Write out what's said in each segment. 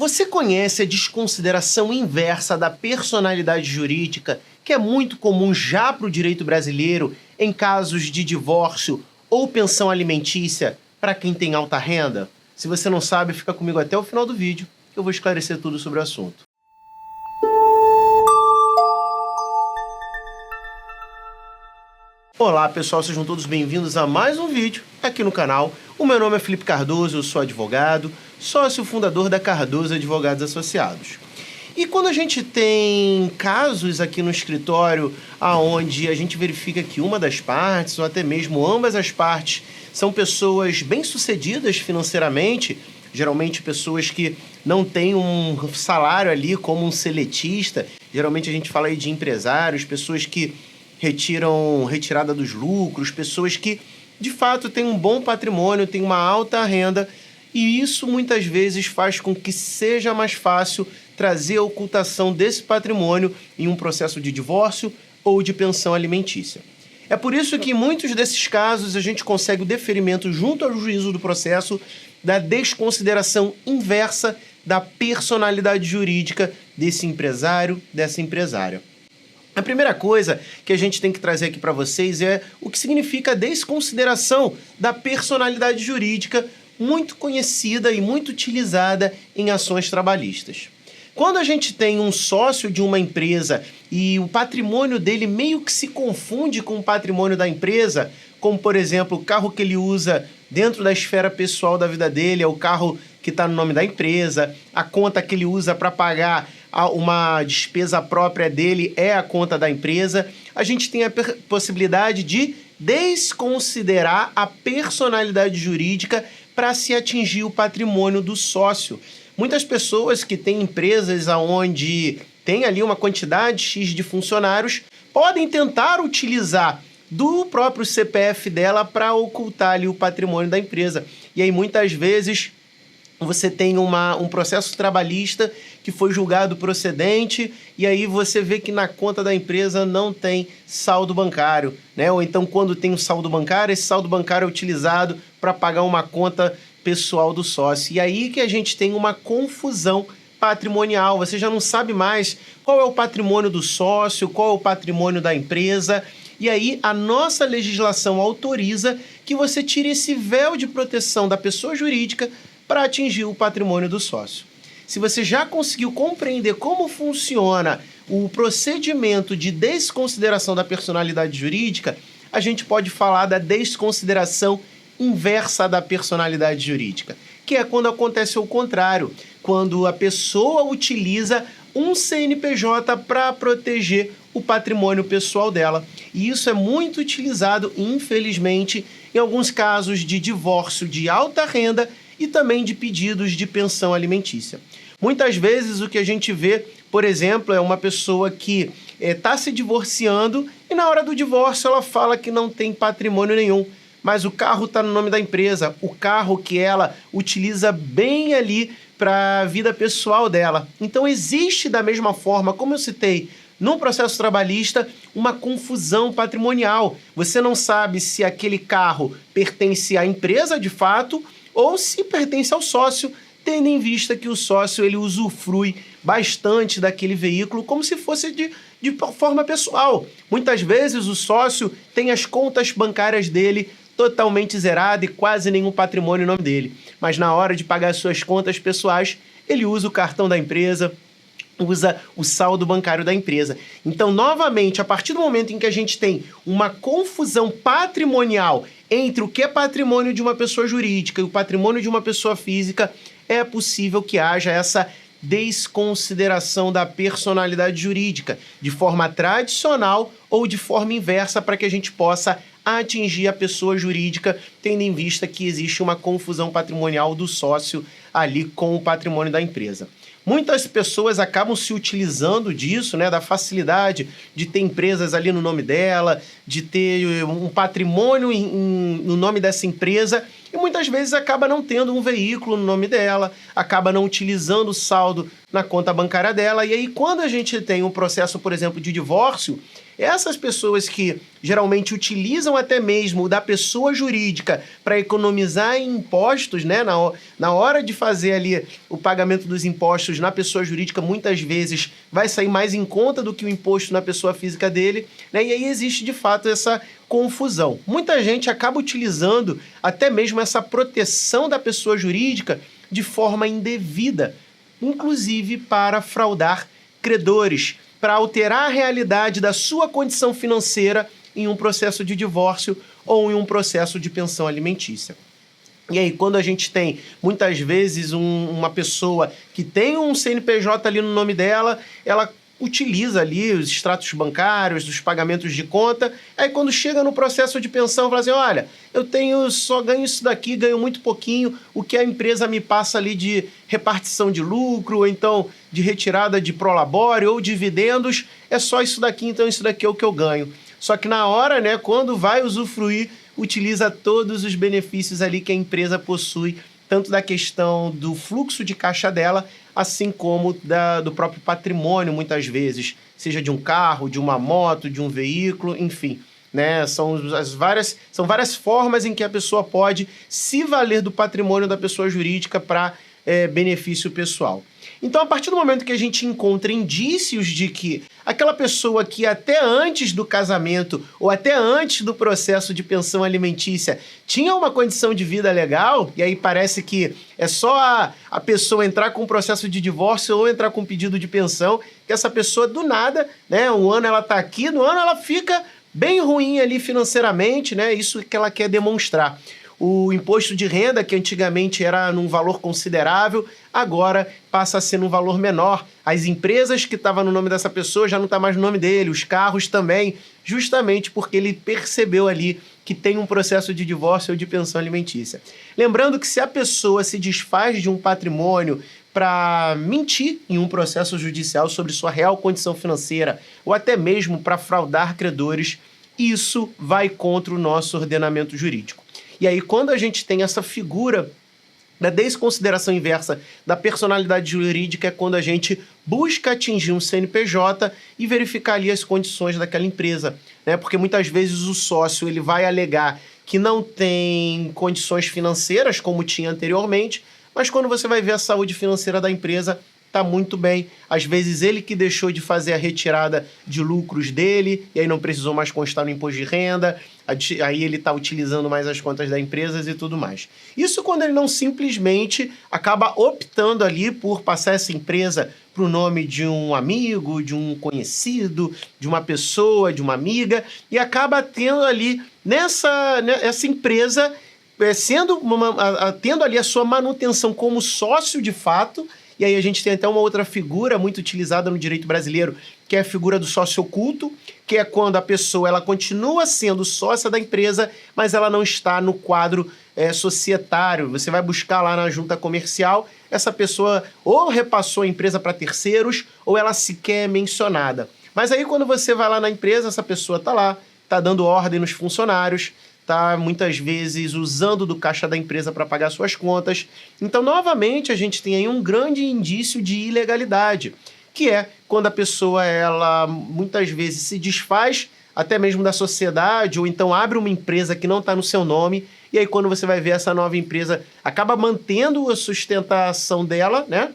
Você conhece a desconsideração inversa da personalidade jurídica, que é muito comum já para o direito brasileiro em casos de divórcio ou pensão alimentícia para quem tem alta renda? Se você não sabe, fica comigo até o final do vídeo, que eu vou esclarecer tudo sobre o assunto. Olá pessoal, sejam todos bem-vindos a mais um vídeo aqui no canal. O meu nome é Felipe Cardoso, eu sou advogado, sócio fundador da Cardoso Advogados Associados. E quando a gente tem casos aqui no escritório onde a gente verifica que uma das partes, ou até mesmo ambas as partes, são pessoas bem-sucedidas financeiramente, geralmente pessoas que não têm um salário ali como um seletista, geralmente a gente fala aí de empresários, pessoas que retiram retirada dos lucros, pessoas que de fato têm um bom patrimônio, têm uma alta renda, e isso muitas vezes faz com que seja mais fácil trazer a ocultação desse patrimônio em um processo de divórcio ou de pensão alimentícia. É por isso que em muitos desses casos a gente consegue o deferimento junto ao juízo do processo da desconsideração inversa da personalidade jurídica desse empresário, dessa empresária. A primeira coisa que a gente tem que trazer aqui para vocês é o que significa a desconsideração da personalidade jurídica, muito conhecida e muito utilizada em ações trabalhistas. Quando a gente tem um sócio de uma empresa e o patrimônio dele meio que se confunde com o patrimônio da empresa, como, por exemplo, o carro que ele usa dentro da esfera pessoal da vida dele é o carro que está no nome da empresa, a conta que ele usa para pagar uma despesa própria dele é a conta da empresa, a gente tem a possibilidade de desconsiderar a personalidade jurídica para se atingir o patrimônio do sócio. Muitas pessoas que têm empresas onde tem ali uma quantidade X de funcionários podem tentar utilizar do próprio CPF dela para ocultar ali o patrimônio da empresa. E aí muitas vezes você tem um processo trabalhista que foi julgado procedente e aí você vê que na conta da empresa não tem saldo bancário, né? Ou então quando tem um saldo bancário, esse saldo bancário é utilizado para pagar uma conta pessoal do sócio. E aí que a gente tem uma confusão patrimonial, você já não sabe mais qual é o patrimônio do sócio, qual é o patrimônio da empresa. E aí a nossa legislação autoriza que você tire esse véu de proteção da pessoa jurídica para atingir o patrimônio do sócio. Se você já conseguiu compreender como funciona o procedimento de desconsideração da personalidade jurídica, a gente pode falar da desconsideração inversa da personalidade jurídica, que é quando acontece o contrário, quando a pessoa utiliza um CNPJ para proteger o patrimônio pessoal dela. E isso é muito utilizado, infelizmente, em alguns casos de divórcio de alta renda e também de pedidos de pensão alimentícia. Muitas vezes o que a gente vê, por exemplo, é uma pessoa que está se divorciando e na hora do divórcio ela fala que não tem patrimônio nenhum, mas o carro está no nome da empresa, o carro que ela utiliza bem ali para a vida pessoal dela. Então existe da mesma forma, como eu citei, num processo trabalhista, uma confusão patrimonial. Você não sabe se aquele carro pertence à empresa de fato ou se pertence ao sócio, tendo em vista que o sócio ele usufrui bastante daquele veículo como se fosse de forma pessoal. Muitas vezes o sócio tem as contas bancárias dele totalmente zeradas e quase nenhum patrimônio no nome dele. Mas na hora de pagar suas contas pessoais, ele usa o cartão da empresa, usa o saldo bancário da empresa. Então, novamente, a partir do momento em que a gente tem uma confusão patrimonial entre o que é patrimônio de uma pessoa jurídica e o patrimônio de uma pessoa física, é possível que haja essa desconsideração da personalidade jurídica, de forma tradicional ou de forma inversa, para que a gente possa atingir a pessoa jurídica, tendo em vista que existe uma confusão patrimonial do sócio ali com o patrimônio da empresa. Muitas pessoas acabam se utilizando disso, né, da facilidade de ter empresas ali no nome dela, de ter um patrimônio no nome dessa empresa e muitas vezes acaba não tendo um veículo no nome dela, acaba não utilizando o saldo na conta bancária dela. E aí quando a gente tem um processo, por exemplo, de divórcio, essas pessoas que geralmente utilizam até mesmo o da pessoa jurídica para economizar em impostos, né? Na hora de fazer ali o pagamento dos impostos na pessoa jurídica, muitas vezes vai sair mais em conta do que o imposto na pessoa física dele, né? E aí existe de fato essa confusão. Muita gente acaba utilizando até mesmo essa proteção da pessoa jurídica de forma indevida, inclusive para fraudar credores, para alterar a realidade da sua condição financeira em um processo de divórcio ou em um processo de pensão alimentícia. E aí, quando a gente tem, muitas vezes, uma pessoa que tem um CNPJ ali no nome dela, ela utiliza ali os extratos bancários, os pagamentos de conta, aí quando chega no processo de pensão, fala assim, olha, só ganho isso daqui, ganho muito pouquinho, o que a empresa me passa ali de repartição de lucro, ou então de retirada de prolabore ou dividendos, é só isso daqui, então isso daqui é o que eu ganho. Só que na hora, né, quando vai usufruir, utiliza todos os benefícios ali que a empresa possui, tanto da questão do fluxo de caixa dela, assim como do próprio patrimônio, muitas vezes, seja de um carro, de uma moto, de um veículo, enfim, né? São várias formas em que a pessoa pode se valer do patrimônio da pessoa jurídica para benefício pessoal. Então, a partir do momento que a gente encontra indícios de que aquela pessoa que até antes do casamento ou até antes do processo de pensão alimentícia tinha uma condição de vida legal, e aí parece que é só a pessoa entrar com um processo de divórcio ou entrar com um pedido de pensão, que essa pessoa do nada, né, um ano ela está aqui, no ano ela fica bem ruim ali financeiramente, né, isso que ela quer demonstrar. O imposto de renda, que antigamente era num valor considerável, agora passa a ser num valor menor. As empresas que estavam no nome dessa pessoa já não está mais no nome dele, os carros também, justamente porque ele percebeu ali que tem um processo de divórcio ou de pensão alimentícia. Lembrando que se a pessoa se desfaz de um patrimônio para mentir em um processo judicial sobre sua real condição financeira ou até mesmo para fraudar credores, isso vai contra o nosso ordenamento jurídico. E aí, quando a gente tem essa figura da desconsideração inversa da personalidade jurídica, é quando a gente busca atingir um CNPJ e verificar ali as condições daquela empresa, né? Porque muitas vezes o sócio ele vai alegar que não tem condições financeiras como tinha anteriormente, mas quando você vai ver a saúde financeira da empresa, está muito bem. Às vezes ele que deixou de fazer a retirada de lucros dele, e aí não precisou mais constar no imposto de renda, aí ele está utilizando mais as contas da empresa e tudo mais. Isso quando ele não simplesmente acaba optando ali por passar essa empresa para o nome de um amigo, de um conhecido, de uma pessoa, de uma amiga, e acaba tendo ali essa empresa tendo ali a sua manutenção como sócio de fato. E aí a gente tem até uma outra figura muito utilizada no direito brasileiro, que é a figura do sócio oculto, que é quando a pessoa ela continua sendo sócia da empresa, mas ela não está no quadro societário. Você vai buscar lá na junta comercial, essa pessoa ou repassou a empresa para terceiros, ou ela sequer é mencionada. Mas aí quando você vai lá na empresa, essa pessoa está lá, está dando ordem nos funcionários, está muitas vezes usando do caixa da empresa para pagar suas contas. Então, novamente, a gente tem aí um grande indício de ilegalidade, que é quando a pessoa, ela muitas vezes se desfaz até mesmo da sociedade, ou então abre uma empresa que não está no seu nome, e aí quando você vai ver essa nova empresa, acaba mantendo a sustentação dela, né?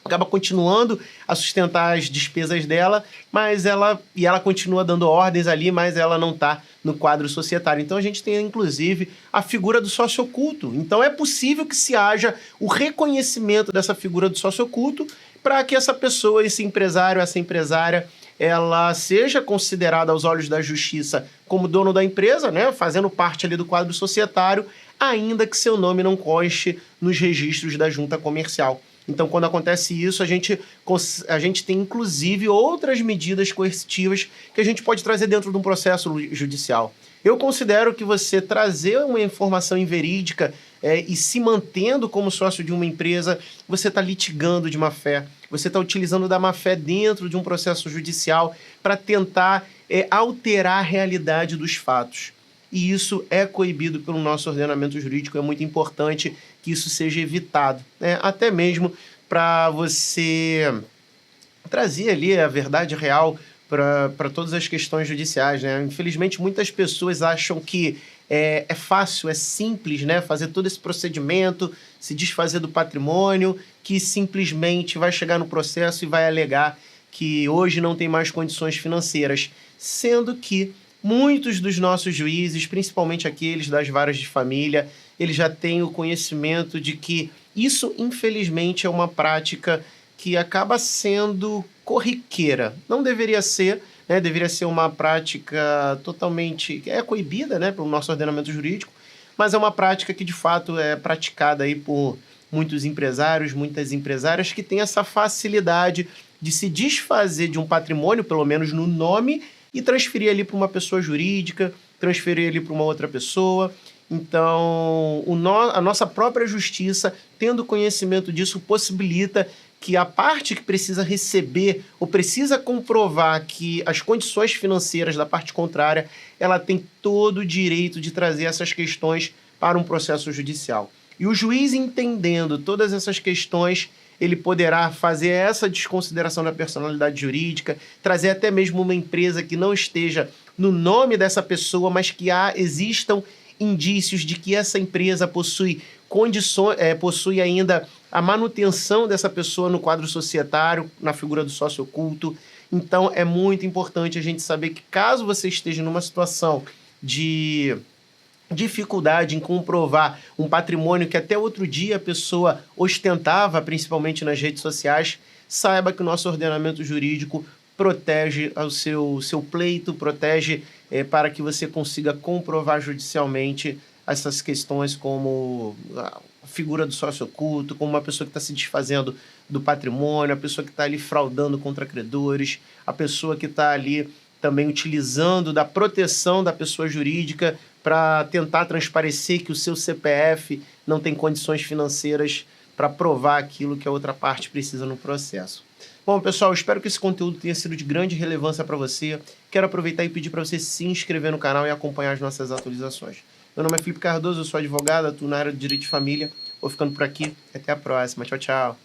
Acaba continuando a sustentar as despesas dela, mas ela continua dando ordens ali, mas ela não está no quadro societário. Então a gente tem, inclusive, a figura do sócio oculto. Então é possível que se haja o reconhecimento dessa figura do sócio oculto para que essa pessoa, esse empresário, essa empresária, ela seja considerada aos olhos da justiça como dono da empresa, né, fazendo parte ali do quadro societário, ainda que seu nome não conste nos registros da junta comercial. Então, quando acontece isso, a gente tem, inclusive, outras medidas coercitivas que a gente pode trazer dentro de um processo judicial. Eu considero que você trazer uma informação inverídica e se mantendo como sócio de uma empresa, você está litigando de má-fé. Você está utilizando da má-fé dentro de um processo judicial para tentar alterar a realidade dos fatos. E isso é coibido pelo nosso ordenamento jurídico, é muito importante que isso seja evitado, né? Até mesmo para você trazer ali a verdade real para todas as questões judiciais, né? Infelizmente, muitas pessoas acham que é fácil, é simples, né? Fazer todo esse procedimento, se desfazer do patrimônio, que simplesmente vai chegar no processo e vai alegar que hoje não tem mais condições financeiras, sendo que muitos dos nossos juízes, principalmente aqueles das varas de família, eles já têm o conhecimento de que isso, infelizmente, é uma prática que acaba sendo corriqueira. Não deveria ser, né? Deveria ser uma prática totalmente coibida, né, pelo nosso ordenamento jurídico, mas é uma prática que, de fato, é praticada aí por muitos empresários, muitas empresárias que têm essa facilidade de se desfazer de um patrimônio, pelo menos no nome, e transferir ali para uma pessoa jurídica, transferir ali para uma outra pessoa. Então, a nossa própria justiça, tendo conhecimento disso, possibilita que a parte que precisa receber ou precisa comprovar que as condições financeiras da parte contrária, ela tem todo o direito de trazer essas questões para um processo judicial. E o juiz, entendendo todas essas questões, ele poderá fazer essa desconsideração da personalidade jurídica, trazer até mesmo uma empresa que não esteja no nome dessa pessoa, mas que existam indícios de que essa empresa possui condições, possui ainda a manutenção dessa pessoa no quadro societário, na figura do sócio oculto. Então, é muito importante a gente saber que, caso você esteja numa situação de dificuldade em comprovar um patrimônio que até outro dia a pessoa ostentava, principalmente nas redes sociais, saiba que o nosso ordenamento jurídico protege o seu pleito, protege para que você consiga comprovar judicialmente essas questões como a figura do sócio oculto, como uma pessoa que está se desfazendo do patrimônio, a pessoa que está ali fraudando contra credores, a pessoa que está ali também utilizando da proteção da pessoa jurídica para tentar transparecer que o seu CPF não tem condições financeiras para provar aquilo que a outra parte precisa no processo. Bom, pessoal, espero que esse conteúdo tenha sido de grande relevância para você. Quero aproveitar e pedir para você se inscrever no canal e acompanhar as nossas atualizações. Meu nome é Felipe Cardoso, eu sou advogado, atuo na área de Direito de Família. Vou ficando por aqui. Até a próxima. Tchau, tchau.